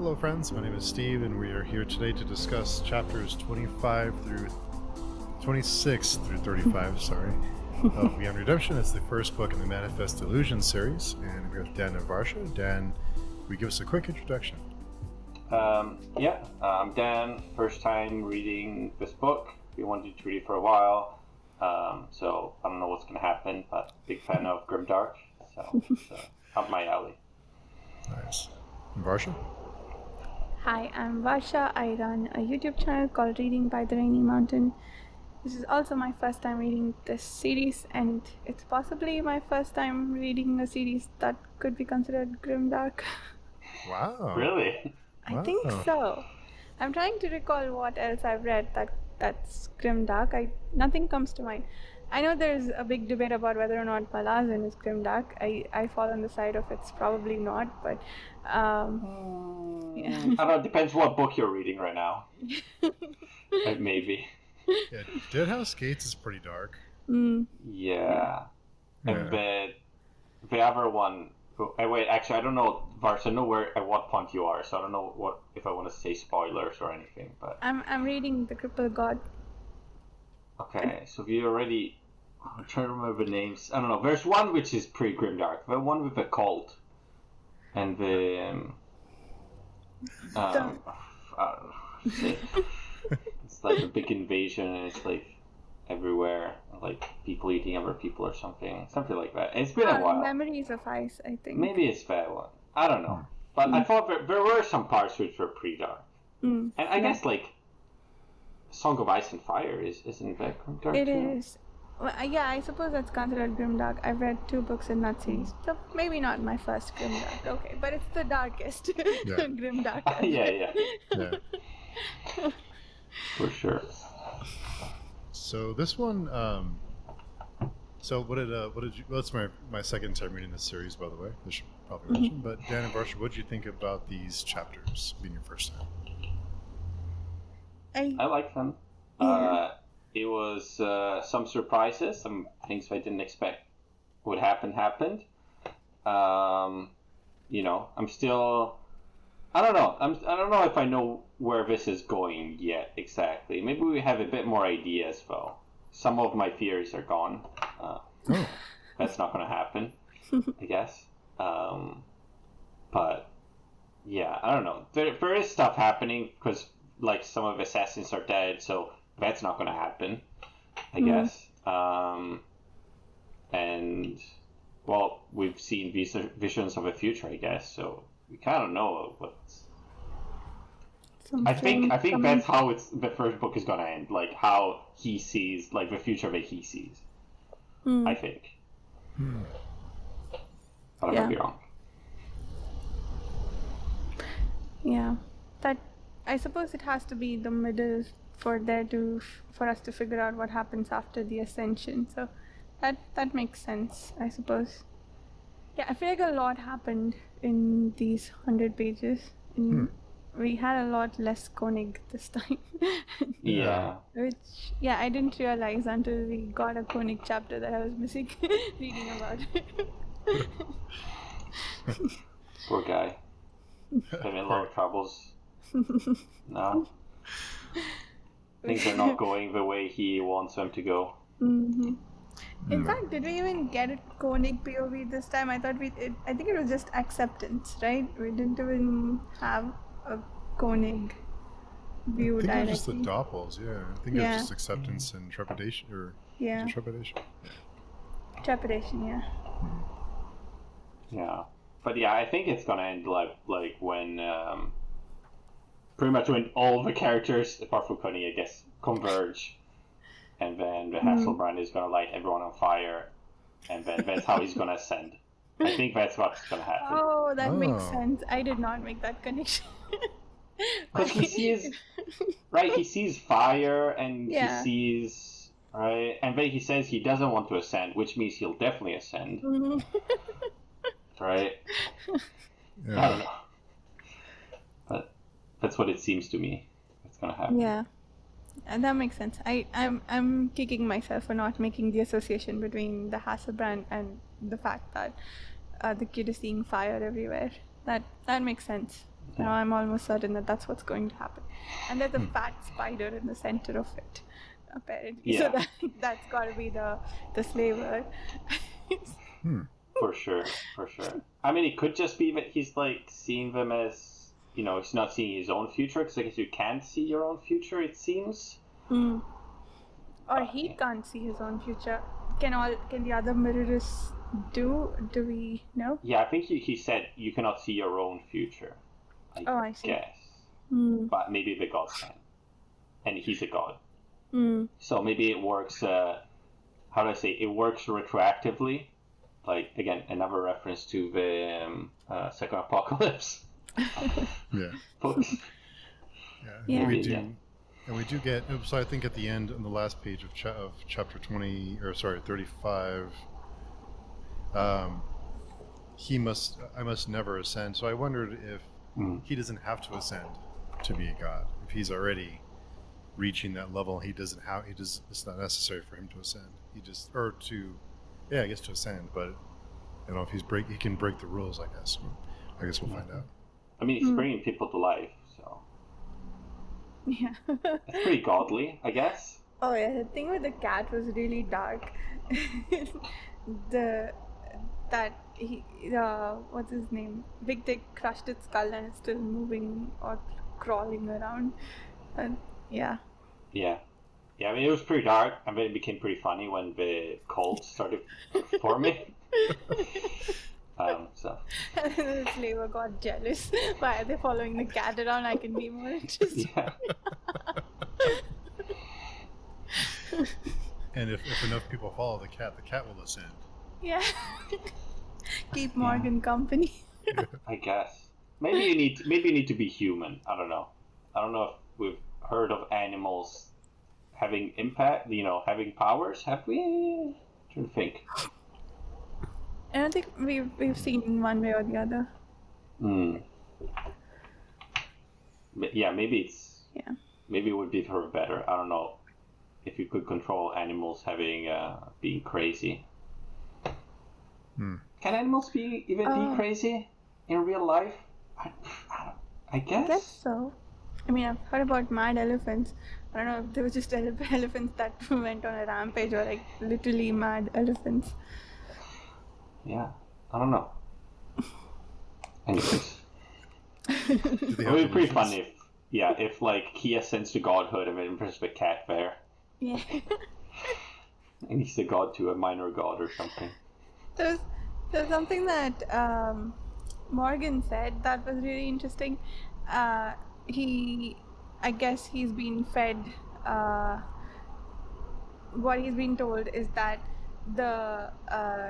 Hello friends, my name is Steve and we are here today to discuss chapters 26 through 35, of Beyond Redemption. It's the first book in the Manifest Delusions series, and we're with Dan and Varsha. Dan, will you give us a quick introduction? I'm Dan, first time reading this book. We wanted to read it for a while, so I don't know what's going to happen, but big fan of Grimdark, so it's up my alley. Nice. And Varsha? Hi, I'm Varsha. I run a YouTube channel called Reading by the Rainy Mountain. This is also my first time reading this series, and it's possibly my first time reading a series that could be considered grimdark. Wow. Really? I think so. I'm trying to recall what else I've read that's grimdark. Nothing comes to mind. I know there's a big debate about whether or not Malazan is grimdark. I fall on the side of it's probably not, but I don't know, it depends what book you're reading right now. Maybe. Yeah, Deadhouse Gates is pretty dark. Yeah. And the other one... Wait, actually, I don't know, Vars, I know at what point you are, so I don't know if I want to say spoilers or anything, but... I'm reading The Crippled God. Okay, so if you already... I'm trying to remember the names. I don't know, there's one which is pretty grimdark, the one with the cult. And the... I don't know. It's like a big invasion, and it's like everywhere, like people eating other people or something like that. It's been a while. Memories of Ice, I think. Maybe it's that one. I don't know. But I thought there were some parts which were pretty dark. And I guess like Song of Ice and Fire isn't that grimdark? It is. Well, yeah, I suppose that's considered grimdark. I've read 2 books in that series, so maybe not my first grimdark. Okay, but it's the darkest grimdark. Yeah. For sure. So this one, so what did you? Well, it's my second time reading this series, by the way. I should probably mention. But Dan and Varsha, what did you think about these chapters being your first time? I like them. It was some surprises, some things I didn't expect would happened. I'm still... I don't know. I don't know if I know where this is going yet exactly. Maybe we have a bit more ideas, though. Some of my fears are gone. That's not going to happen, I guess. But yeah, I don't know. There is stuff happening because like some of the assassins are dead, so that's not going to happen, I guess. And well, we've seen visions of the future, I guess. So we kind of know what's. I think that's how the first book is gonna end, like how he sees, like the future that he sees. I think. But I might be wrong. Yeah, that I suppose it has to be the middle for us to figure out what happens after the ascension. So that makes sense, I suppose. Yeah, I feel like a lot happened in these 100 pages. We had a lot less Koenig this time. Yeah. Which, I didn't realize until we got a Koenig chapter that I was missing reading about. Poor guy. Having a lot of troubles. No. Things are not going the way he wants them to go. In fact, did we even get a Koenig POV this time? I think it was just acceptance, right? We didn't even have a Koenig view directly. I think it was just the Doppels, I think it was just acceptance and trepidation, or trepidation? Trepidation, Yeah. But I think it's gonna end like when pretty much when all the characters, apart from Koenig, I guess, converge. And then the Hasselbrand is going to light everyone on fire. And then that's how he's going to ascend. I think that's what's going to happen. Oh, that makes sense. I did not make that connection. Because he sees fire and he sees, right? And then he says he doesn't want to ascend, which means he'll definitely ascend. Right? Yeah. I don't know. But that's what it seems to me. That's going to happen. Yeah. And that makes sense. I'm kicking myself for not making the association between the Hasselbrand and the fact that the kid is seeing fire everywhere. That makes sense. Now I'm almost certain that that's what's going to happen. And there's a fat spider in the center of it, apparently. Yeah. So that's got to be the slaver. For sure. I mean, it could just be that he's like seeing them as, he's not seeing his own future, because I guess you can't see your own future, it seems. Or he can't see his own future. Can the other mirrors do we know? Yeah, I think he said you cannot see your own future. I see. Guess. But maybe the gods can. And he's a god. So maybe it works, how do I say, it works retroactively. Like, again, another reference to the Second Apocalypse books. Yeah. We do. And we do get, so I think at the end, on the last page of chapter 35, I must never ascend. So I wondered if he doesn't have to ascend to be a god. If he's already reaching that level, it's not necessary for him to ascend. To ascend, but I don't know if he can break the rules, I guess. I guess we'll find out. I mean, he's bringing people to life, so. Yeah. It's pretty godly, I guess. Oh yeah, the thing with the cat was really dark. What's his name? Big Dick crushed its skull and it's still moving or crawling around. Yeah. Yeah, I mean, it was pretty dark. I mean, it became pretty funny when the cold started forming. So. And then the slaver got jealous. Why are they following the cat around? I can be more interested. Yeah. And if enough people follow the cat will ascend. Yeah. Keep Morgan company. I guess. Maybe you need to be human. I don't know. I don't know if we've heard of animals having impact, having powers. Have we? I'm trying to think. I don't think we've seen one way or the other. But yeah, maybe it would be for better. I don't know if you could control animals having being crazy. Can animals be crazy in real life? I guess. I guess so. I mean, I've heard about mad elephants. I don't know if they were just elephants that went on a rampage or like literally mad elephants. Yeah, I don't know. Anyways. It would be pretty funny if like he ascends to godhood and then impresses the cat there. Yeah. And he's a god to a minor god or something. There's something that Morgan said that was really interesting. I guess he's been fed, what he's been told is that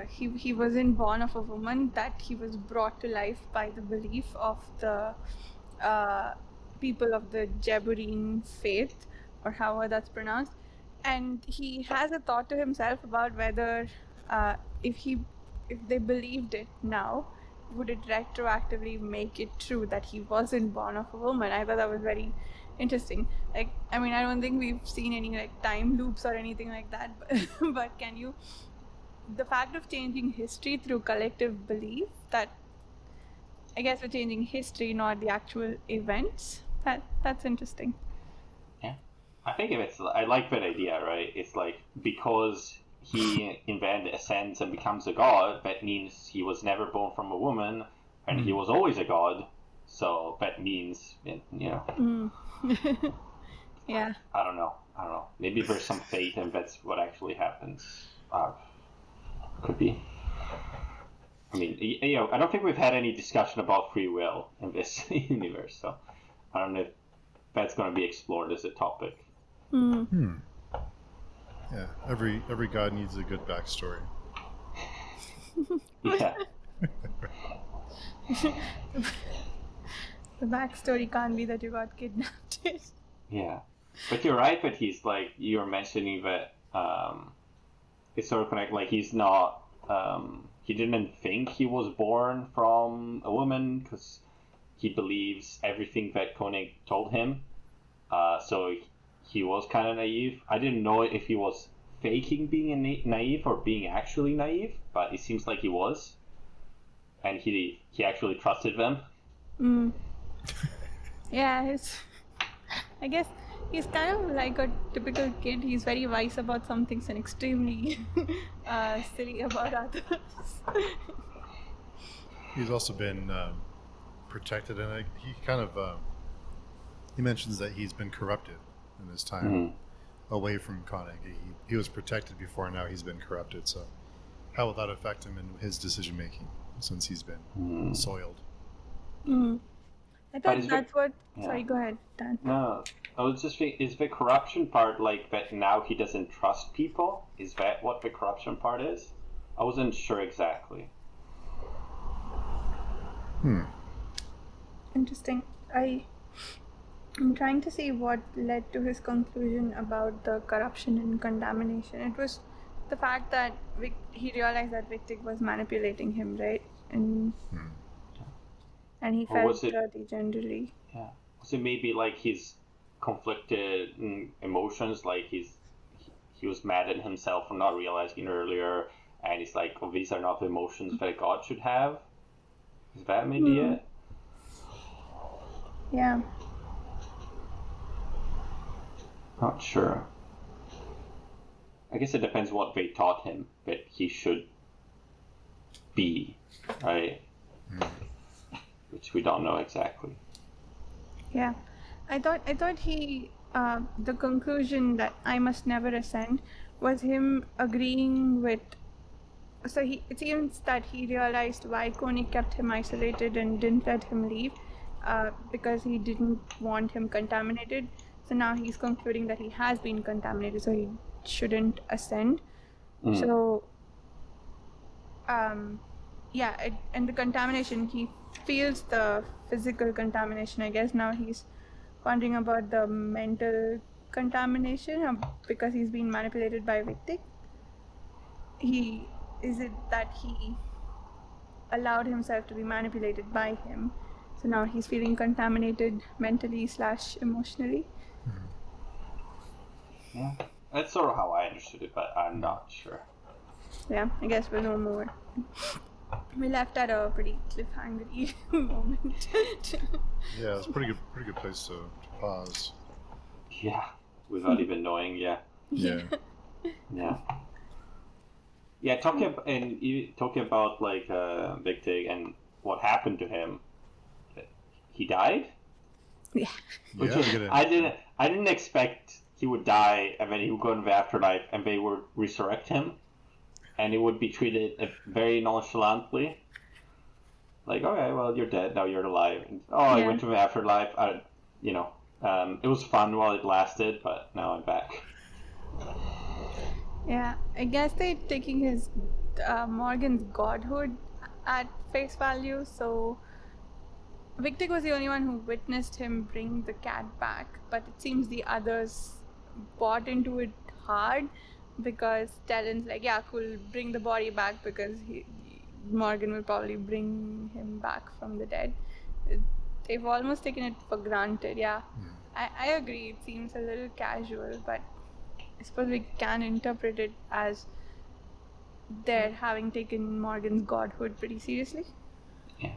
he wasn't born of a woman, that he was brought to life by the belief of the people of the Jaburine faith, or however that's pronounced, and he has a thought to himself about whether if they believed it now, would it retroactively make it true that he wasn't born of a woman. I thought that was very interesting. Like, I mean, I don't think we've seen any like time loops or anything like that, but the fact of changing history through collective belief, that I guess we're changing history, not the actual events. That's interesting. Yeah, I think I like that idea, right? It's like, because he then ascends and becomes a god, that means he was never born from a woman, and he was always a god. So that means, Yeah. I don't know. Maybe there's some fate, and that's what actually happens. Could be. I mean, I don't think we've had any discussion about free will in this universe, so I don't know if that's going to be explored as a topic. Yeah, every god needs a good backstory. Yeah. The backstory can't be that you got kidnapped. Yeah, but you're right. But he's like, you're mentioning that it's sort of connected. Like, he's not. He didn't think he was born from a woman because he believes everything that Koenig told him. So he was kind of naive. I didn't know if he was faking being naive or being actually naive, but it seems like he was, and he actually trusted them. Yeah, I guess he's kind of like a typical kid. He's very wise about some things and extremely silly about others. He's also been protected, and he kind of he mentions that he's been corrupted in his time away from Carnegie. He was protected before, now he's been corrupted. So how will that affect him in his decision making since he's been soiled? I thought that's what. Yeah. Sorry, go ahead, Dan. No, I was just thinking, is the corruption part like that now he doesn't trust people? Is that what the corruption part is? I wasn't sure exactly. Interesting. I'm trying to see what led to his conclusion about the corruption and contamination. It was the fact that he realized that Victic was manipulating him, right? And he felt dirty generally. Yeah. Was it maybe like his conflicted emotions, like he was mad at himself for not realizing earlier, and he's like, oh, these are not the emotions that God should have? Is that maybe it? Yeah. Not sure. I guess it depends what they taught him that he should be, right? Which we don't know exactly. Yeah, I thought he the conclusion that I must never ascend was him agreeing with. So it seems that he realized why Coney kept him isolated and didn't let him leave, because he didn't want him contaminated. So now he's concluding that he has been contaminated, so he shouldn't ascend. So, and the contamination, he feels the physical contamination, I guess. Now he's wondering about the mental contamination because he's been manipulated by Victic. Is it that he allowed himself to be manipulated by him? So now he's feeling contaminated mentally / emotionally. Yeah, that's sort of how I understood it, but I'm not sure. Yeah, I guess we'll know more. We left at a pretty cliffhangery moment. Yeah, it's a pretty good place to pause. Yeah, without even knowing. Yeah. Talking about like Victic and what happened to him. He died. Yeah. Which I didn't expect he would die, and then he would go into the afterlife, and they would resurrect him, and he would be treated very nonchalantly. Like, okay, well, you're dead, now you're alive. And, I went to the afterlife. It was fun while it lasted, but now I'm back. Yeah, I guess they're taking his Morgan's godhood at face value, so Victic was the only one who witnessed him bring the cat back, but it seems the others bought into it hard because Talon's like, yeah, cool, bring the body back because Morgan will probably bring him back from the dead. They've almost taken it for granted, yeah. I agree, it seems a little casual, but I suppose we can interpret it as they're having taken Morgan's godhood pretty seriously. Yeah.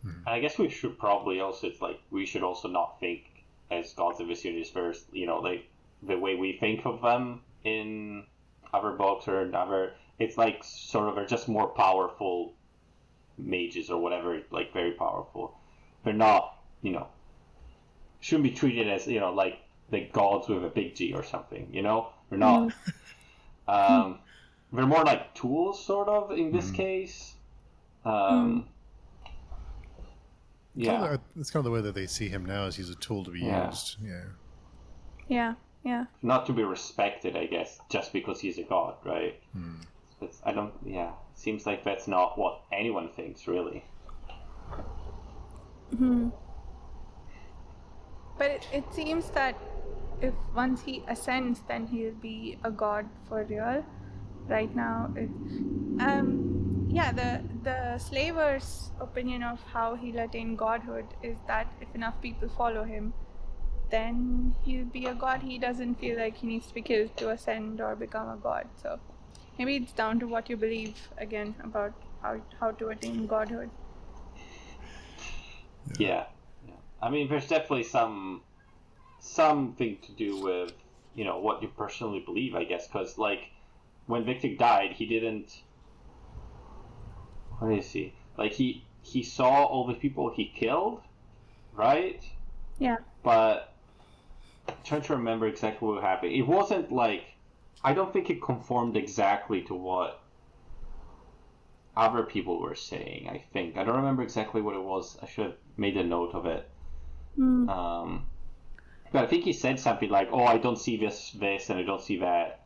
And I guess we should probably also, we should also not think as gods of this universe, like the way we think of them in other books or in other, it's like sort of are just more powerful mages or whatever, like very powerful. They're not, shouldn't be treated as, like the gods with a big G or something, They're not, they're more like tools sort of in this case. Yeah, it's kind of the way that they see him now, as he's a tool to be used. Yeah. Not to be respected, I guess, just because he's a god, right? It seems like that's not what anyone thinks, really. But it seems that if once he ascends, then he'll be a god for real. Right now, the slaver's opinion of how he'll attain godhood is that if enough people follow him, then he'll be a god. He doesn't feel like he needs to be killed to ascend or become a god. So maybe it's down to what you believe again about how to attain godhood. Yeah. I mean, there's definitely something to do with, you know, what you personally believe, I guess, because, like, when Victor died, he didn't... What is he? Like, he saw all the people he killed, right? Yeah. But I'm trying to remember exactly what happened. It wasn't, like... I don't think it conformed exactly to what other people were saying, I think. I don't remember exactly what it was. I should have made a note of it. But I think he said something like, "Oh, I don't see this, and I don't see that."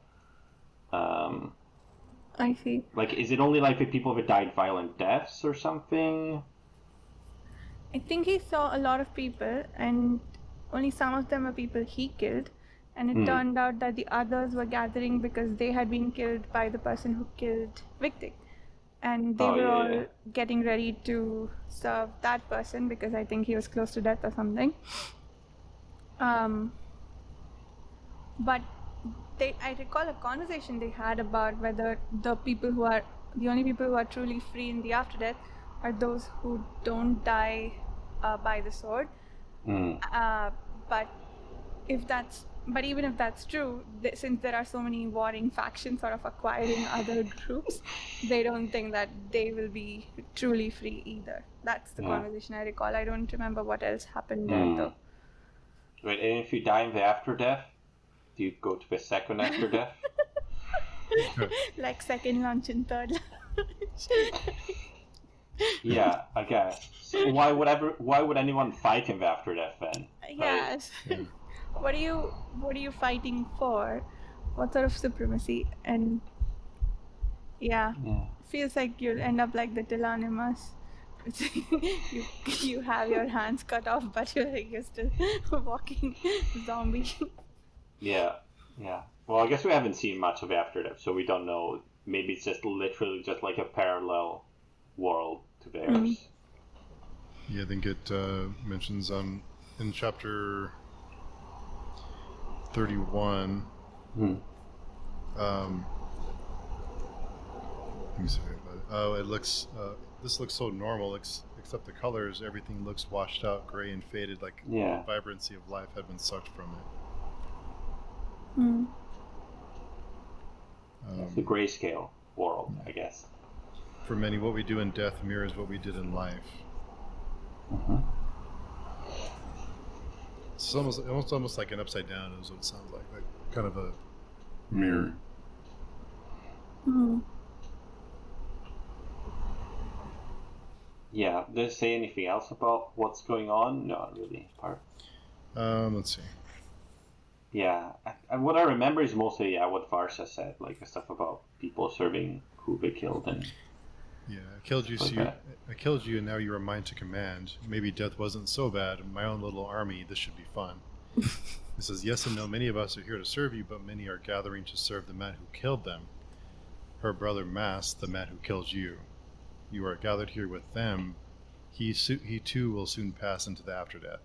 I see. Like, is it only like the people that died violent deaths or something? I think he saw a lot of people, and only some of them were people he killed. And it turned out that the others were gathering because they had been killed by the person who killed Victor. And they were all getting ready to serve that person because I think he was close to death or something. But I recall a conversation they had about whether the only people who are truly free in the after death are those who don't die by the sword. But even if that's true, since there are so many warring factions sort of acquiring other groups, they don't think that they will be truly free either. That's the conversation I recall. I don't remember what else happened there though. Wait, and if you die in the after death, do you go to the second after death? Like second lunch and third lunch. Yeah, I guess. So why would anyone fight in the after death then? Yes. Right? What are you fighting for? What sort of supremacy? And feels like you'll end up like the Telanimus. you have your hands cut off, but you're still walking zombie. Yeah. Well, I guess we haven't seen much of After Death, so we don't know. Maybe it's just literally just like a parallel world to theirs. Yeah, I think it mentions in chapter 31. Let me see. Oh, it looks. This looks so normal, except the colors. Everything looks washed out, gray and faded, like the vibrancy of life had been sucked from it. It's the grayscale world, I guess. For many, what we do in death mirrors what we did in life. It's almost like an upside down is what it sounds like kind of a mirror. Yeah, does it say anything else about what's going on? No, not really. Let's see. Yeah, what I remember is mostly what Varsa said, like the stuff about people serving who they killed and. Yeah, I killed you, I killed you, and now you are mine to command. Maybe death wasn't so bad. My own little army, this should be fun. It says, yes and no, many of us are here to serve you, but many are gathering to serve the man who killed them. Her brother Mas, the man who killed you. You are gathered here with them. He too will soon pass into the after death.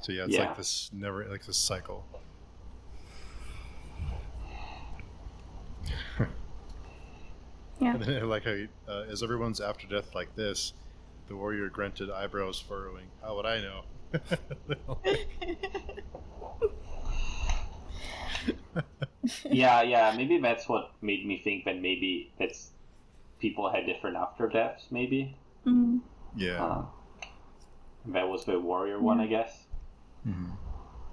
So yeah, it's like this cycle. Yeah. And then I like how as everyone's after death like this, the warrior grunted, eyebrows furrowing. How would I know? Yeah. Maybe that's what made me think that maybe that's people had different after deaths. Maybe. Yeah. That was the warrior one, I guess.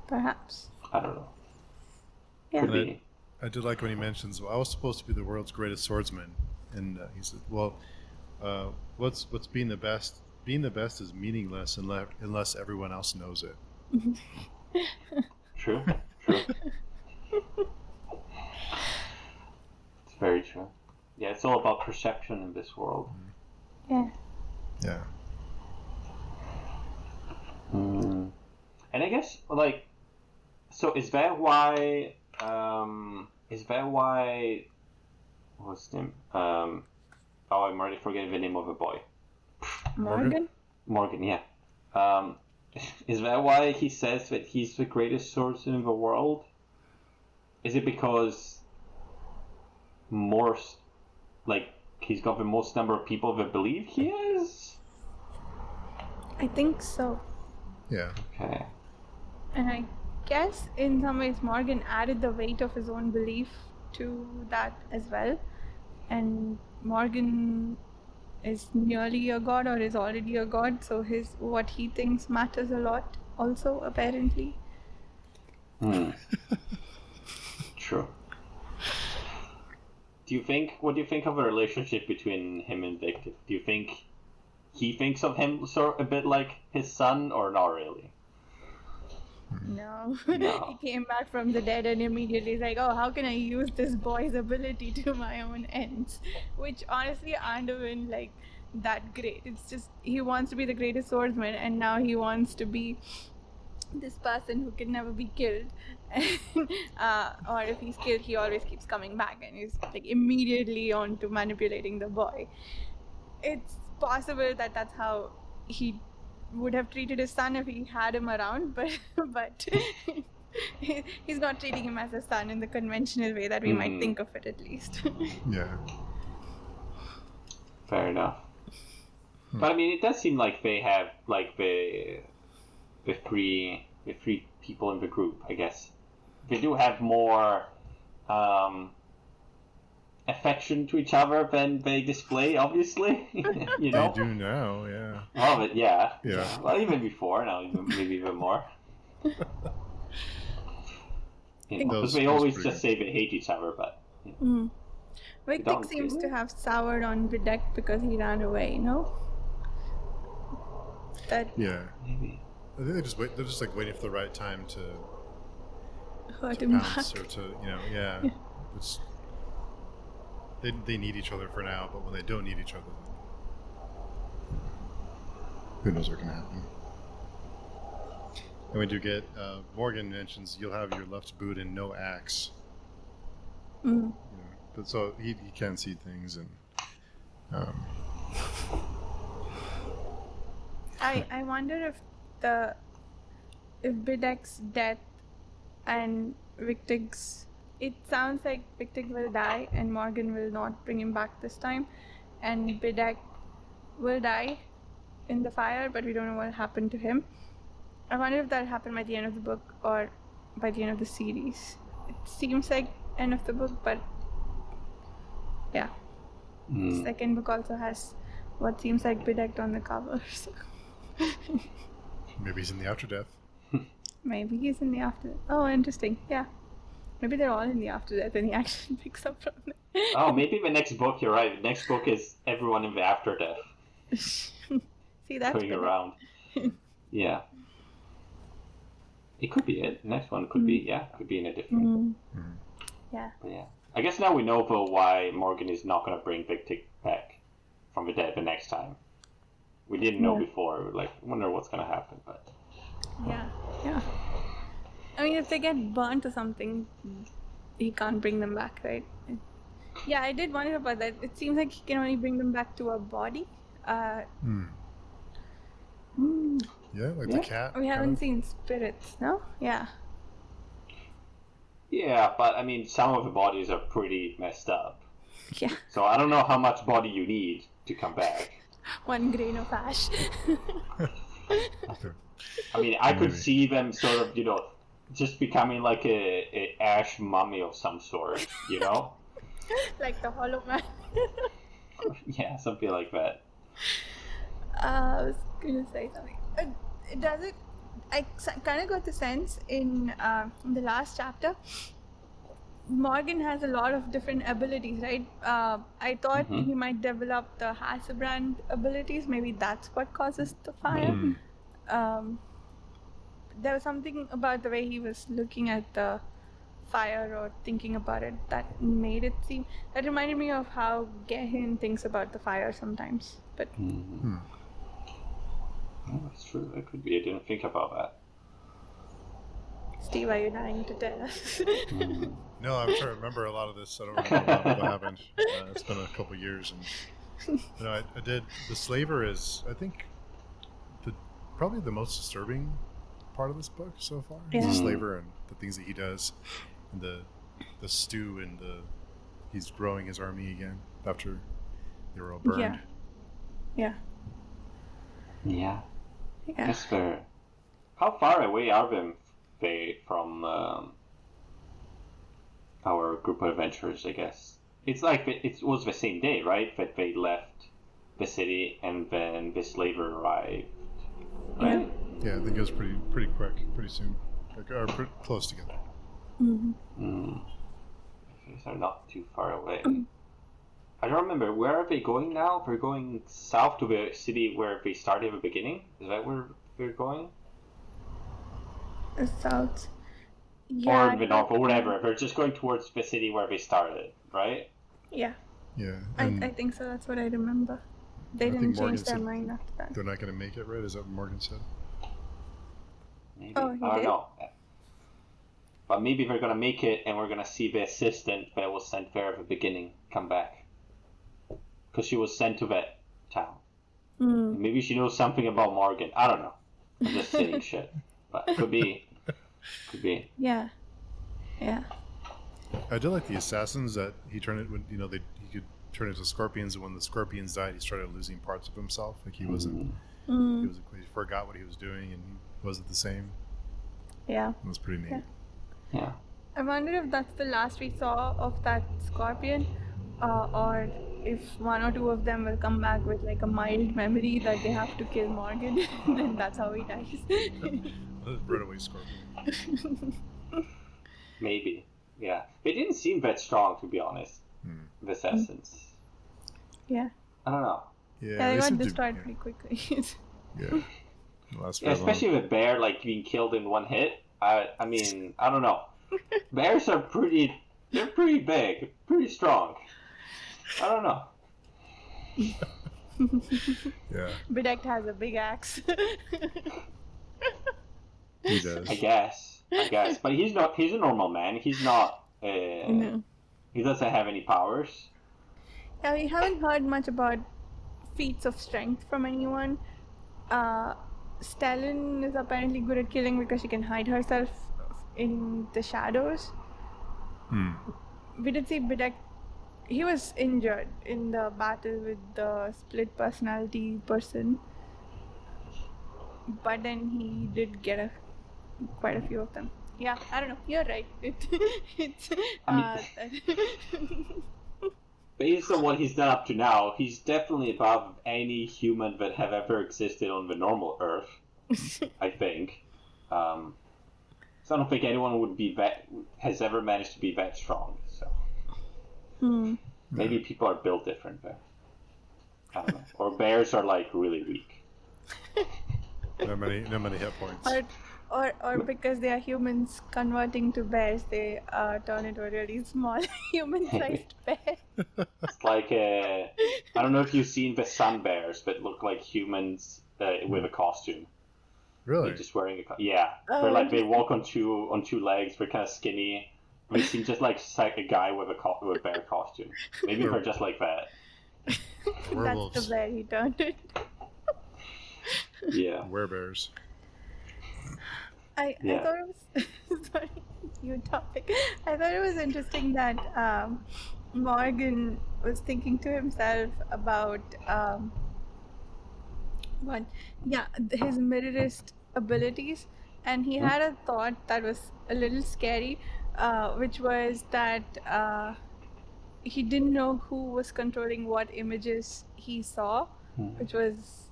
Perhaps. I don't know. Yeah. Could be. I did like when he mentions, well, I was supposed to be the world's greatest swordsman. And he said, well, what's being the best? Being the best is meaningless unless everyone else knows it. True. It's very true. Yeah, it's all about perception in this world. Yeah. And I guess, so is that why, what's his name? I'm already forgetting the name of the boy. Morgan, yeah. Is that why he says that he's the greatest swordsman in the world? Is it because he's got the most number of people that believe he is? I think so. Yeah. Okay. And I guess in some ways Morgan added the weight of his own belief to that as well. And Morgan is nearly a god or is already a god, so what he thinks matters a lot also, apparently. True. What do you think of a relationship between him and Victor? Do you think he thinks of him sort of a bit like his son, or not really? No. No. He came back from the dead and immediately is like, oh, how can I use this boy's ability to my own ends? Which honestly aren't even like that great. It's just he wants to be the greatest swordsman, and now he wants to be this person who can never be killed. Or if he's killed, he always keeps coming back, and he's like immediately on to manipulating the boy. It's possible that that's how he would have treated his son if he had him around, but he's not treating him as a son in the conventional way that we might think of it, at least. Yeah. Fair enough. But I mean, it does seem like they have like the three people in the group. I guess they do have more affection to each other than they display, obviously. You know? They do now, yeah. Oh, but yeah. Yeah. Well, even before now, maybe even more. Because they always just say they hate each other, but. Victic seems to have soured on Videk because he ran away, no? Yeah. Maybe. I think they're just like waiting for the right time to Hurt him pounce back. or to, yeah. It's, they need each other for now, but when they don't need each other, who knows what's going to happen. And we do get, Morgan mentions you'll have your left boot and no axe. But so he can see things, and I wonder if Bidek's death and Victig's, it sounds like Victig will die and Morgan will not bring him back this time, and Bidek will die in the fire, but we don't know what happened to him. I wonder if that happened by the end of the book or by the end of the series. It seems like end of the book, but yeah. The second book also has what seems like Bidek on the cover. So. maybe he's in the after death. Maybe he's in the after. Oh, interesting. Yeah. Maybe they're all in the after death and he actually picks up from there. Oh, maybe the next book, you're right. The next book is everyone in the after death. See, that's going around. Yeah. It could be it. The next one could be, could be in a different. Yeah. But yeah. I guess now we know though why Morgan is not going to bring Victic back from the dead the next time. We didn't know before. We were like, wonder what's going to happen, but. Yeah. I mean, if they get burnt or something, he can't bring them back, right? Yeah, I did wonder about that. It seems like he can only bring them back to a body. Yeah, like the cat. We haven't seen spirits, no? Yeah. Yeah, but I mean, some of the bodies are pretty messed up. Yeah. So I don't know how much body you need to come back. 1 grain of ash. I mean, I could see them sort of, just becoming like a ash mummy of some sort, Like the Hollow Man. Yeah, something like that. I was gonna say something. I kind of got the sense in the last chapter, Morgan has a lot of different abilities, right? I thought he might develop the Hassebrand abilities. Maybe that's what causes the fire. There was something about the way he was looking at the fire or thinking about it that made it seem. That reminded me of how Gehin thinks about the fire sometimes. But Oh, that's true. That could be. I didn't think about that. Steve, are you dying to tell us? No, I'm trying to remember a lot of this. I don't remember what happened. It's been a couple years, and I did. The Slaver is, I think, probably the most disturbing part of this book so far. Yeah. The Slaver and the things that he does, and the stew, and he's growing his army again after they were all burned. Yeah. Yeah. Yeah. That's fair. How far away are they from our group of adventurers, I guess? It's like it was the same day, right? That they left the city and then the slaver arrived, right? Yeah, I think it was pretty quick, pretty soon. Like, or pretty close together. These are not too far away. I don't remember. Where are they going now? They're going south to the city where they started at the beginning? Is that where they're going? South. Yeah. Or the north, or whatever. They're just going towards the city where they started, right? Yeah. Yeah. I think so. That's what I remember. They didn't change their mind after that. They're not going to make it, right? Is that what Morgan said? Maybe. Oh, he I don't did? know. But maybe they're going to make it and we're going to see the assistant that was sent there at the beginning come back. Because she was sent to that town. Maybe she knows something about Morgan. I don't know. I'm just saying shit. But could be. Yeah. Yeah. I did like the assassins that he turned it when he could turn into scorpions, and when the scorpions died, he started losing parts of himself. Like he wasn't. He forgot what he was doing, and he wasn't the same. Yeah. It was pretty neat. Yeah. I wonder if that's the last we saw of that scorpion, or if one or two of them will come back with like a mild memory that they have to kill Morgan, and that's how he dies. Runaway scorpion. Maybe. Yeah. They didn't seem that strong, to be honest. The assassins. Yeah. I don't know. Yeah, they got destroyed pretty quickly. Yeah. Especially with bear like being killed in one hit. I mean, I don't know. Bears are pretty big, pretty strong. I don't know. Yeah. Bedect has a big axe. He does. I guess. But he's a normal man. He's not No. He doesn't have any powers. Yeah, we haven't heard much about feats of strength from anyone. Stellan is apparently good at killing because she can hide herself in the shadows. We did see Bedek. He was injured in the battle with the split personality person, but then he did get quite a few of them. Yeah, I don't know. You're right. Based on what he's done up to now, he's definitely above any human that have ever existed on the normal Earth. I think. So I don't think anyone has ever managed to be that strong. So maybe people are built different there. I don't know. Or bears are like really weak. No many hit points. Or because they are humans converting to bears, they turn into a really small human-sized bear. It's like I don't know if you've seen the sun bears that look like humans with a costume. Really? They're just wearing they're like they walk on two legs. They're kind of skinny. They seem just like a guy with a bear costume. Maybe they're just like that. Werewolves. That's the bear he turned it. Yeah. Werebears. I thought it was sorry, new topic. I thought it was interesting that Morgan was thinking to himself about his mirrorist abilities, and he had a thought that was a little scary, which was that he didn't know who was controlling what images he saw, which was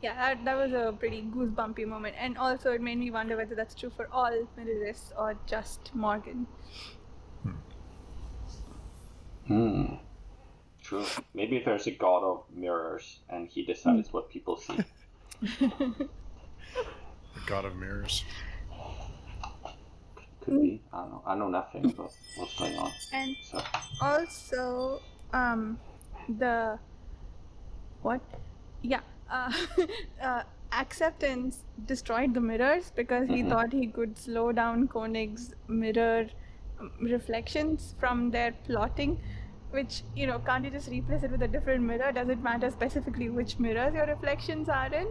that was a pretty goosebumpy moment, and also it made me wonder whether that's true for all mirrorists or just Morgan. True. Maybe there's a god of mirrors and he decides what people see. The god of mirrors. Could be. I don't know. I know nothing about what's going on. And also, Acceptance destroyed the mirrors because he thought he could slow down Koenig's mirror reflections from their plotting, which, can't you just replace it with a different mirror? Does it matter specifically which mirrors your reflections are in?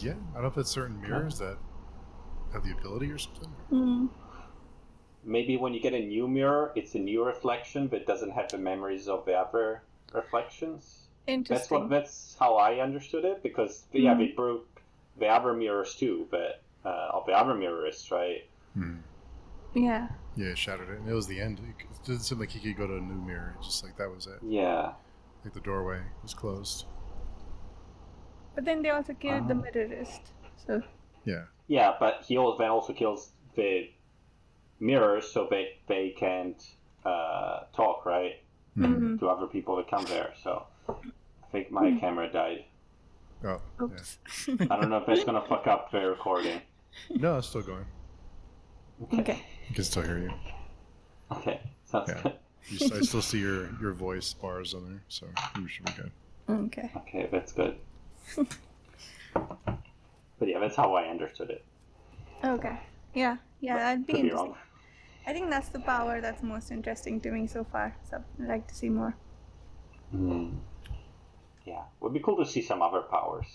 Yeah, I don't know if it's certain mirrors that have the ability or something. Maybe when you get a new mirror, it's a new reflection but doesn't have the memories of the other reflections. Interesting. That's how I understood it, because they broke the other mirrors too, but of the other mirrors, right? Yeah. Yeah, it shattered it. And it was the end. It didn't seem like he could go to a new mirror. Just like that was it. Yeah. Like the doorway was closed. But then they also killed the mirrorist. So. Yeah. Yeah, but he also kills the mirrors, so they can't talk, right? To other people that come there. So I think my camera died. Oh. Oops. Yeah. I don't know if that's gonna fuck up the recording. No, it's still going. Okay. I can still hear you. Okay, sounds good. I still see your voice bars on there, so you should be good. Okay. Okay, that's good. But yeah, that's how I understood it. Okay. Yeah. Yeah, that'd be Could be interesting. wrong. I think that's the power that's most interesting to me so far. So I'd like to see more. Yeah, would be cool to see some other powers.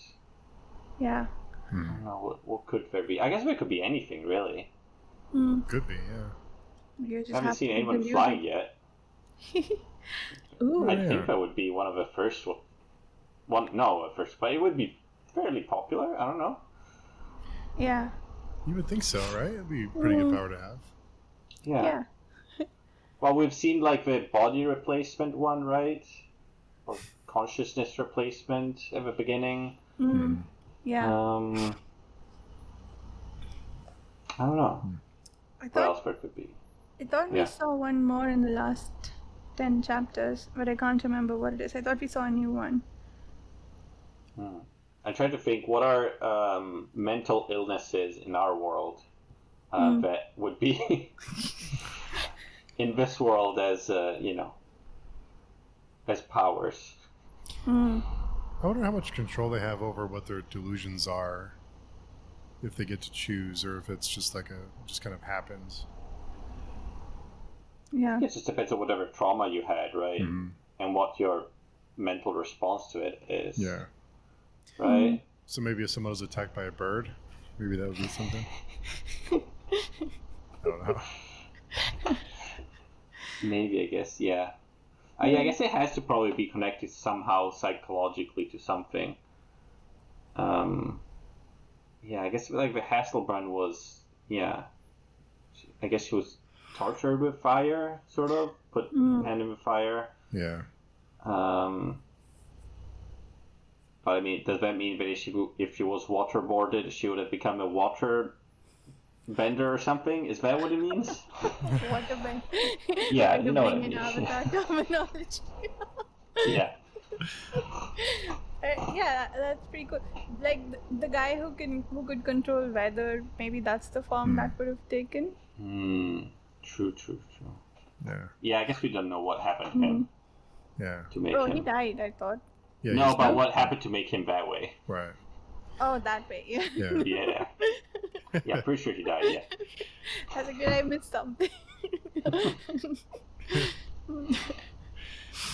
Yeah. I don't know, what could there be? I guess there could be anything, really. Could be, yeah. You just I haven't have seen to anyone believe flying it. yet. Ooh. I think that would be one of the first first, but it would be fairly popular. I don't know. Yeah. You would think so, right? It'd be a pretty good power to have. Yeah. Well, we've seen like the body replacement one, right? Or consciousness replacement at the beginning. Yeah. I don't know. I What thought else there could be? we saw one more in the last 10 chapters, but I can't remember what it is. I thought we saw a new one. I tried to think, what are mental illnesses in our world that would be in this world as as powers. I wonder how much control they have over what their delusions are, if they get to choose, or if it's just like just kind of happens. Yeah. It just depends on whatever trauma you had, right? And what your mental response to it is. Yeah. Right? So maybe if someone was attacked by a bird, maybe that would be something. I don't know. Maybe, I guess, yeah. I guess it has to probably be connected somehow psychologically to something. Yeah, I guess like the Hasselbrand was, I guess she was tortured with fire, sort of, put hand in the fire. Yeah. But I mean, does that mean that if she was waterboarded, she would have become a water bender or something? Is that what it means? Water bend. Yeah, you know what I bring mean. in avatar terminology. Yeah. Yeah, that's pretty cool. Like the guy who could control weather, maybe that's the form that would have taken. True. Yeah. Yeah, I guess we don't know what happened to him. Yeah. To make him. He died, I thought. Yeah. No, but what happened to make him that way? Right. Oh, that way. Yeah. Yeah. Yeah, pretty sure he died, yeah. I was like, did I miss something?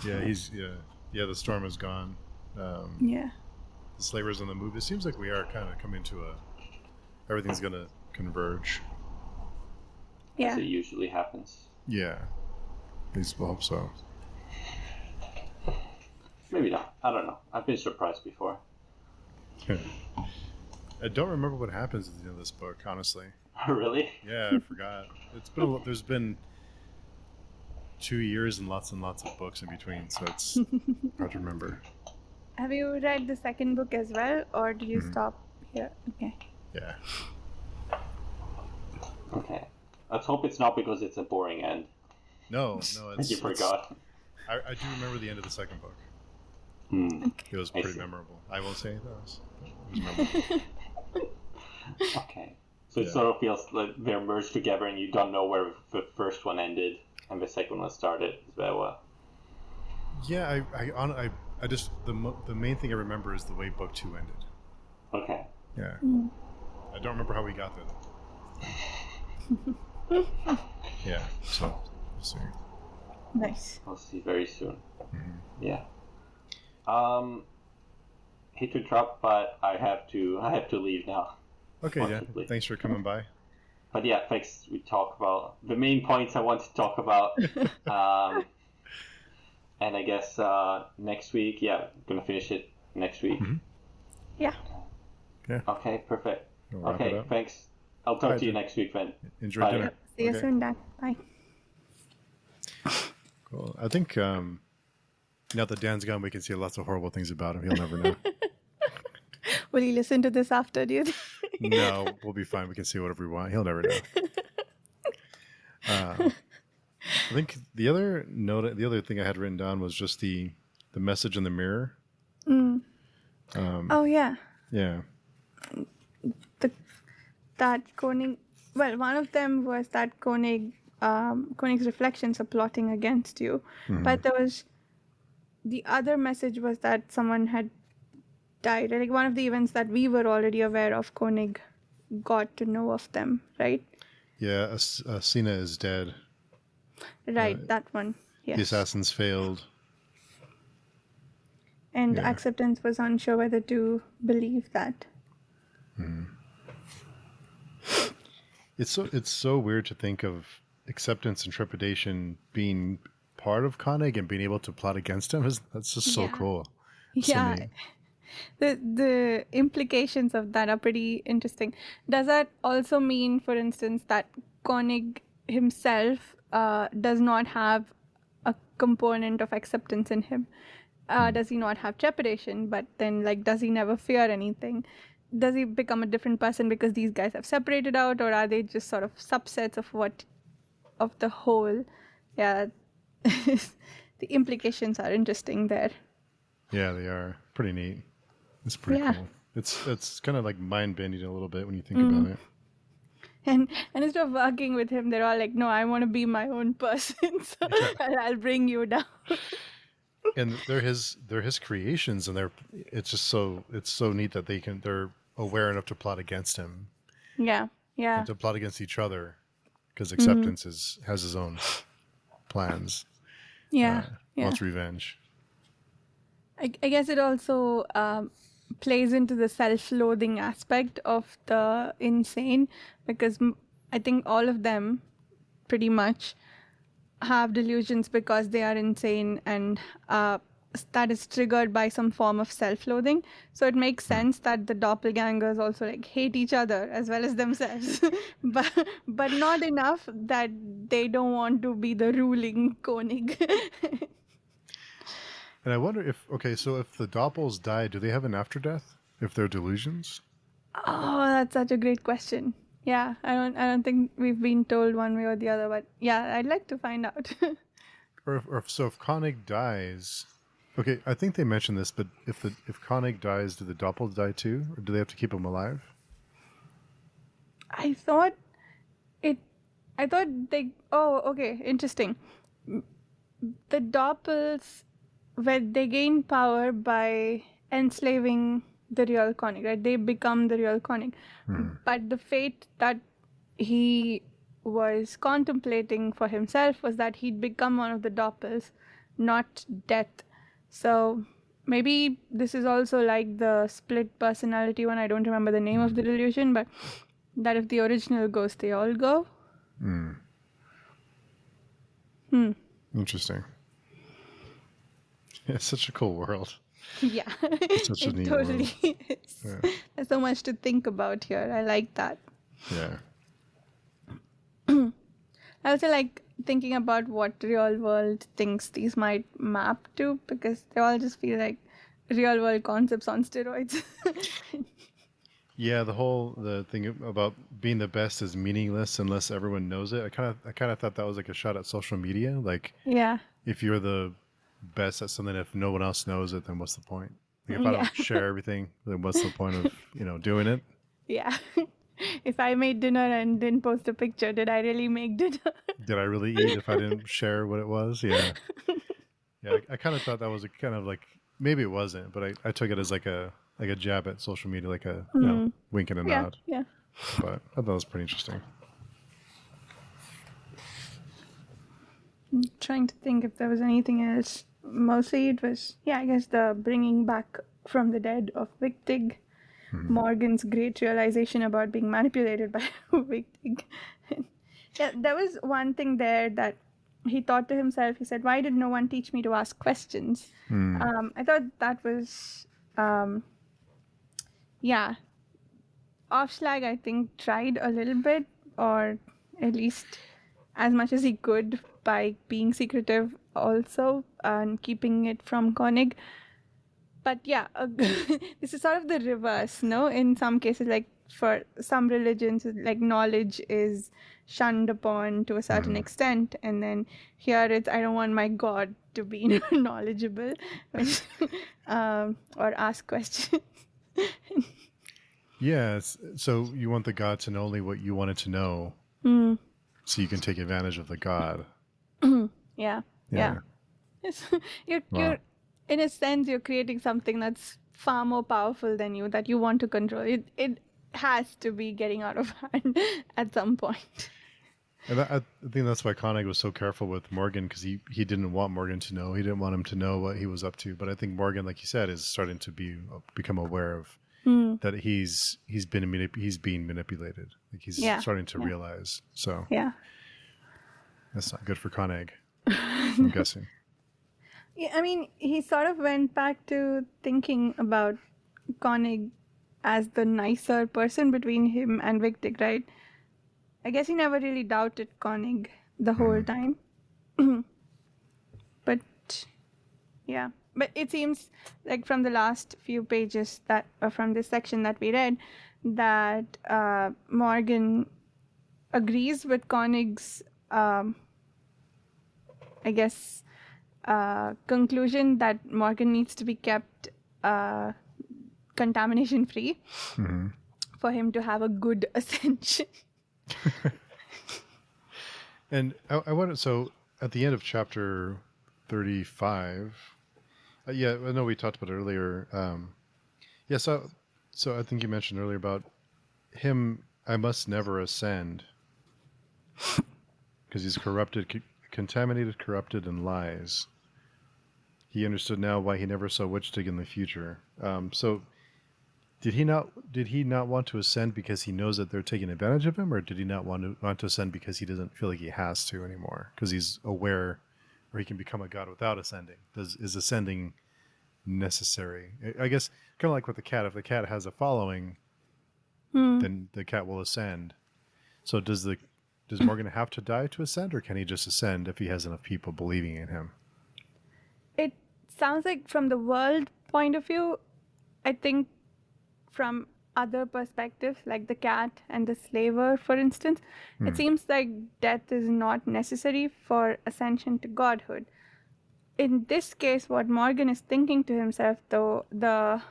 The storm is gone. Yeah. The slavers on the move. It seems like we are kind of coming to everything's gonna converge. Yeah. As it usually happens. Yeah. At least we'll hope so. Maybe not. I don't know. I've been surprised before. I don't remember what happens at the end of this book, honestly. Really? Yeah, I forgot. There's been 2 years and lots of books in between, so it's hard to remember. Have you read the second book as well, or did you stop here? Okay. Yeah. Okay. Let's hope it's not because it's a boring end. No, it's... You forgot. I do remember the end of the second book. Okay. It was pretty memorable. I won't say anything else, but it was memorable. Okay. So it sort of feels like they're merged together and you don't know where the first one ended and the second one started. Is that what? Yeah, I just the main thing I remember is the way book 2 ended. Okay. Yeah. I don't remember how we got there. Yeah. So we'll see. Nice. We'll see very soon. Yeah. Hate to interrupt, but I have to leave now. Okay, yeah. Thanks for coming by. But yeah, thanks. We talk about the main points I want to talk about. And I guess next week, gonna finish it next week. Mm-hmm. Yeah. Yeah. Okay, perfect. We'll wrap it Okay, up. thanks. I'll talk Bye, to you Dan. next week, then. Enjoy Bye. dinner. See you Okay. soon, Dan. Bye. Cool. I think now that Dan's gone, we can see lots of horrible things about him. He'll never know. Will you listen to this after, do you think? No, we'll be fine. We can see whatever we want. He'll never know. I think the other thing I had written down was just the message in the mirror. Oh, yeah. Yeah. That Koenig, well, one of them was that Koenig's reflections are plotting against you. Mm-hmm. But there was, the other message was that someone had died. Like one of the events that we were already aware of, Koenig got to know of them, right? Yeah, Sina is dead. Right, that one. Yes. The assassins failed. And Yeah. Acceptance was unsure whether to believe that. It's so weird to think of Acceptance and Trepidation being part of Koenig and being able to plot against him. That's just so Yeah. cool. Yeah. So neat. The implications of that are pretty interesting. Does that also mean, for instance, that Koenig himself does not have a component of acceptance in him? Does he not have trepidation? But then, like, does he never fear anything? Does he become a different person because these guys have separated out, or are they just sort of subsets of the whole? Yeah, the implications are interesting there. Yeah, they are pretty neat. It's pretty Yeah. cool. It's kind of like mind bending a little bit when you think about it. And instead of working with him, they're all like, "No, I want to be my own person, so I'll bring you down." And they're his creations, and it's so neat that they're aware enough to plot against him Yeah, yeah, and to plot against each other, because Acceptance has his own plans. yeah, yeah. Wants revenge. I guess it also plays into the self-loathing aspect of the insane, because I think all of them pretty much have delusions because they are insane, and that is triggered by some form of self-loathing. So it makes sense that the doppelgangers also like hate each other as well as themselves, but not enough that they don't want to be the ruling Koenig. And I wonder if the Doppels die, do they have an after death if they're delusions? Oh, that's such a great question. Yeah, I don't think we've been told one way or the other, but yeah, I'd like to find out. Or if Koenig dies, okay, I think they mentioned this, but if Koenig dies, do the Doppels die too, or do they have to keep him alive? I thought they. Oh, okay, interesting. The Doppels, where they gain power by enslaving the real Koenig, right? They become the real Koenig. But the fate that he was contemplating for himself was that he'd become one of the Doppels, not death. So maybe this is also like the split personality one. I don't remember the name of the delusion, but that if the original goes, they all go. Interesting. It's such a cool world. Yeah, such a it neat totally world. is. Yeah. There's so much to think about here. I like that. Yeah. I also like thinking about what real world things these might map to, because they all just feel like real world concepts on steroids. Yeah, the thing about being the best is meaningless unless everyone knows it. I kind of thought that was like a shot at social media. Like, Yeah. if you're the best at something, if no one else knows it, then what's the point? Like, if I don't share everything, then what's the point of doing it? Yeah. If I made dinner and didn't post a picture, did I really make dinner? Did I really eat if I didn't share what it was? Yeah. Yeah, I kind of thought that was a kind of like, maybe it wasn't, but I took it as like a jab at social media, like a wink and a Yeah, nod. yeah. But I thought that was pretty interesting. I'm trying to think if there was anything else. Mostly it was, I guess the bringing back from the dead of Victig. Morgan's great realization about being manipulated by Victig. Yeah, there was one thing there that he thought to himself, he said, why did no one teach me to ask questions? I thought that was, Aufschlag, I think, tried a little bit, or at least as much as he could, by being secretive also and keeping it from Koenig. But yeah, this is sort of the reverse, no? In some cases, like for some religions, like knowledge is shunned upon to a certain extent, and then here it's, I don't want my God to be knowledgeable, or ask questions. Yes. So you want the God to know only what you want it to know, so you can take advantage of the God. Yeah. Yeah. You're in a sense, you're creating something that's far more powerful than you, that you want to control. It has to be getting out of hand at some point. And I think that's why Koenig was so careful with Morgan, because he didn't want Morgan to know. He didn't want him to know what he was up to. But I think Morgan, like you said, is starting to become aware of that he's being manipulated. Like he's starting to realize. So that's not good for Koenig, I'm guessing. Yeah, I mean, he sort of went back to thinking about Koenig as the nicer person between him and Wigtig, right? I guess he never really doubted Koenig the whole time. But yeah, but it seems like from the last few pages that from this section that we read, that Morgan agrees with Koenig's, I guess, conclusion that Morgan needs to be kept contamination free for him to have a good ascension. And I wonder, so at the end of chapter 35, I know we talked about it earlier. So I think you mentioned earlier about him, I must never ascend, because he's corrupted, contaminated, corrupted, and lies. He understood now why he never saw Wichtig in the future. So did he not want to ascend because he knows that they're taking advantage of him, or did he not want to ascend because he doesn't feel like he has to anymore, because he's aware, or he can become a god without ascending? Is ascending necessary? I guess kind of like with the cat. If the cat has a following, then the cat will ascend. So does Morgan have to die to ascend, or can he just ascend if he has enough people believing in him? It sounds like from the world point of view, I think from other perspectives, like the cat and the slaver, for instance, it seems like death is not necessary for ascension to godhood. In this case, what Morgan is thinking to himself, though,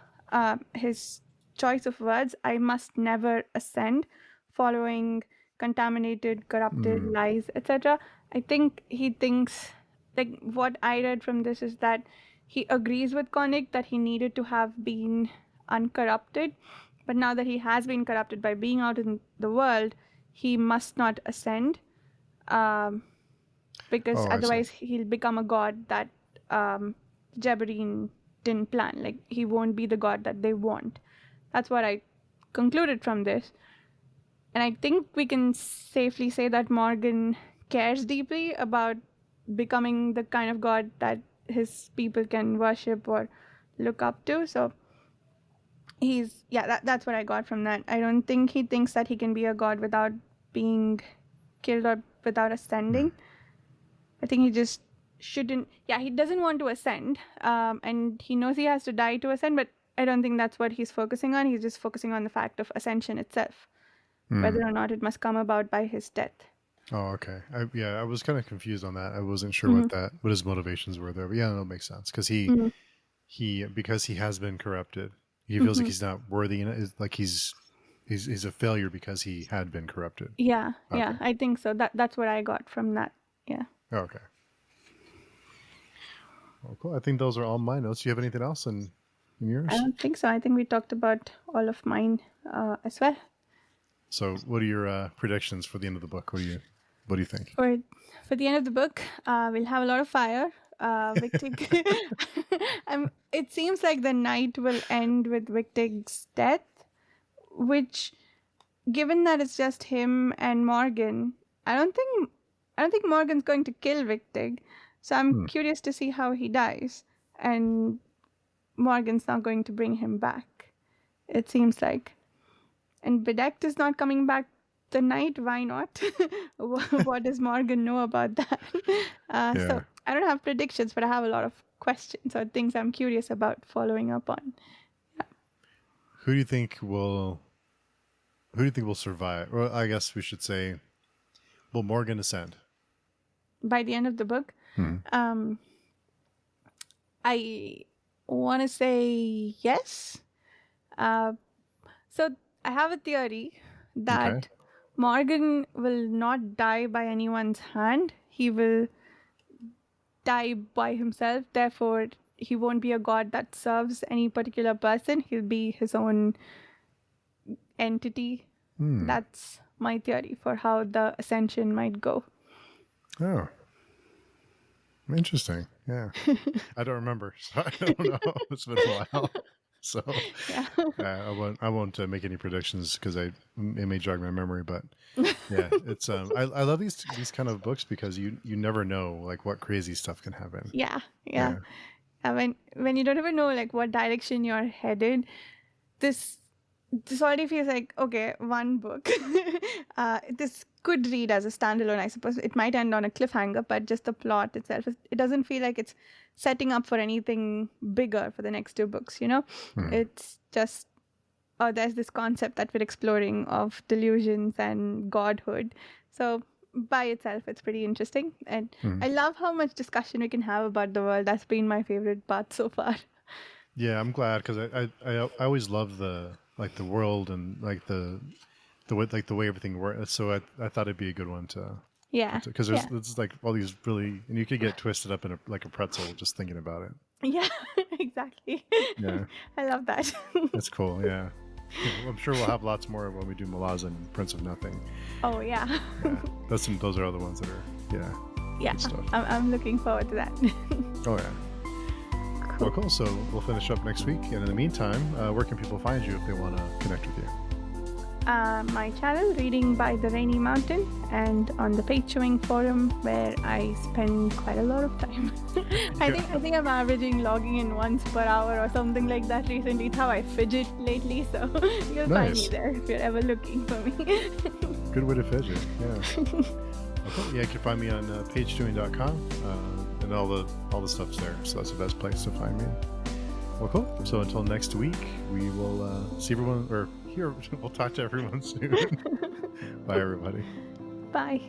his choice of words, I must never ascend, following contaminated, corrupted, lies, etc. I think he thinks, like what I read from this is that he agrees with Koenig that he needed to have been uncorrupted, but now that he has been corrupted by being out in the world, he must not ascend, because otherwise he'll become a god that Jabbereen didn't plan. Like, he won't be the god that they want. That's what I concluded from this. And I think we can safely say that Morgan cares deeply about becoming the kind of god that his people can worship or look up to. So that's what I got from that. I don't think he thinks that he can be a god without being killed or without ascending. I think he just shouldn't. Yeah, he doesn't want to ascend, and he knows he has to die to ascend, but I don't think that's what he's focusing on. He's just focusing on the fact of ascension itself, whether or not it must come about by his death. Oh, okay. I was kind of confused on that. I wasn't sure what his motivations were there, but yeah, that makes sense, because because he has been corrupted, he feels like he's not worthy, and like he's a failure because he had been corrupted. Yeah, I think so. That's what I got from that. Yeah. Okay. Well, cool. I think those are all my notes. Do you have anything else in yours? I don't think so. I think we talked about all of mine as well. So, what are your predictions for the end of the book? What do you think? For the end of the book, we'll have a lot of fire. It seems like the night will end with Wigtig's death, which, given that it's just him and Morgan, I don't think I don't think Morgan's going to kill Victig, so I'm Hmm. curious to see how he dies. And Morgan's not going to bring him back, it seems like. And Bedect is not coming back tonight. Why not? What does Morgan know about that? Yeah. So I don't have predictions, but I have a lot of questions or things I'm curious about following up on. Who do you think will survive? Well, I guess we should say, will Morgan ascend? By the end of the book, I want to say yes. So I have a theory that Okay. Morgan will not die by anyone's hand. He will die by himself. Therefore, he won't be a god that serves any particular person. He'll be his own entity. That's my theory for how the ascension might go. Oh, interesting. Yeah. I don't remember, so I don't know. It's been a while, so Yeah. I won't make any predictions because it may jog my memory. But yeah, it's I love these kind of books because you never know like what crazy stuff can happen. Yeah. When you don't even know like what direction you're headed, this already feels like, okay, one book. This could read as a standalone, I suppose. It might end on a cliffhanger, but just the plot itself, it doesn't feel like it's setting up for anything bigger for the next two books, you know? It's just, oh, there's this concept that we're exploring of delusions and godhood. So by itself, it's pretty interesting. And I love how much discussion we can have about the world. That's been my favorite part so far. Yeah, I'm glad because I always love the world and like the way everything works. So I thought it'd be a good one to because there's like all these really, and you could get twisted up in a pretzel just thinking about it. Yeah, exactly. Yeah, I love that. that's cool. Yeah. I'm sure we'll have lots more when we do Malazan and Prince of Nothing. Oh yeah. Yeah, those are other ones that are good stuff. I'm looking forward to that. Oh yeah. Well, cool. So we'll finish up next week, and in the meantime, where can people find you if they want to connect with you? My channel, Reading by the Rainy Mountain, and on the Page Showing forum where I spend quite a lot of time. I think I'm averaging logging in once per hour or something like that recently. It's how I fidget lately, so you'll find me there if you're ever looking for me. Good way to fidget, yeah. Okay. Yeah, you can find me on pagedoing.com, and all the stuff's there, so that's the best place to find me. Well, cool. So until next week, we will see everyone, or here we'll talk to everyone soon. Bye, everybody. Bye.